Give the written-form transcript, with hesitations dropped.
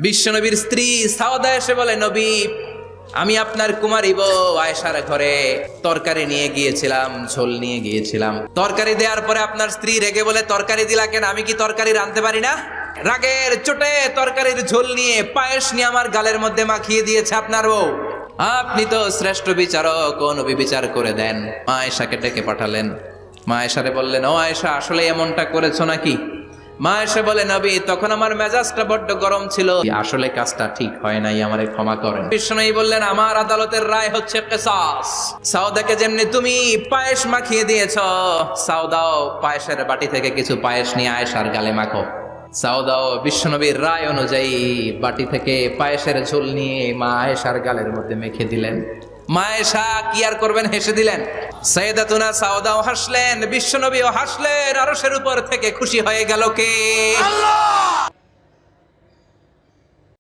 বিশ্বনবীর স্ত্রী সাওদা এসে বলে, নবী, আমি আপনার কুমারী বউ আয়েশার ঘরে তরকারি নিয়ে গিয়েছিলাম, ঝোল নিয়ে গিয়েছিলাম। তরকারি দেওয়ার পরে আপনার স্ত্রী রেগে বলে, তরকারি দিলা কেন? আমি কি তরকারি রাঁধতে পারি না? রাগের চোটে তরকারির ঝোল নিয়ে, পায়েস নিয়ে আমার গালের মধ্যে মাখিয়ে দিয়েছে আপনার বউ। আপনি তো শ্রেষ্ঠ বিচারক, ও নবী বিচার করে দেন। মা আয়েশাকে ডেকে পাঠালেন। মা আয়েশারে বললেন, ও আয়েশা, আসলে এমনটা করেছো নাকি? মা এসে বলে, নবী, তখন আমার মেজাজটা বড্ড গরম ছিল, আসলে কাজটা ঠিক হয় নাই, আমারে ক্ষমা করেন। বিষ্ণু বললেন, আমার আদালতের রায় হচ্ছে কিসাস। সাউদাকে যেমনি তুমি পায়েস মাখিয়ে দিয়েছ, সাউদাও পায়েসের বাটি থেকে কিছু পায়েস নিয়ে আয়েশার গালে মাখো। সাউদাও বিশ্বনবীর রায় অনুযায়ী বাটি থেকে পায়েসের ঝোল নিয়ে মা আয়েশার গালের মধ্যে মেখে দিলেন। মা আয়েশা কি আর করবেন, হেসে দিলেন। সাইয়েদাতুনা সাউদাও হাসলেন, বিশ্বনবীও হাসলেন। আরশের উপর থেকে খুশি হয়ে গেল কে? আল্লাহ।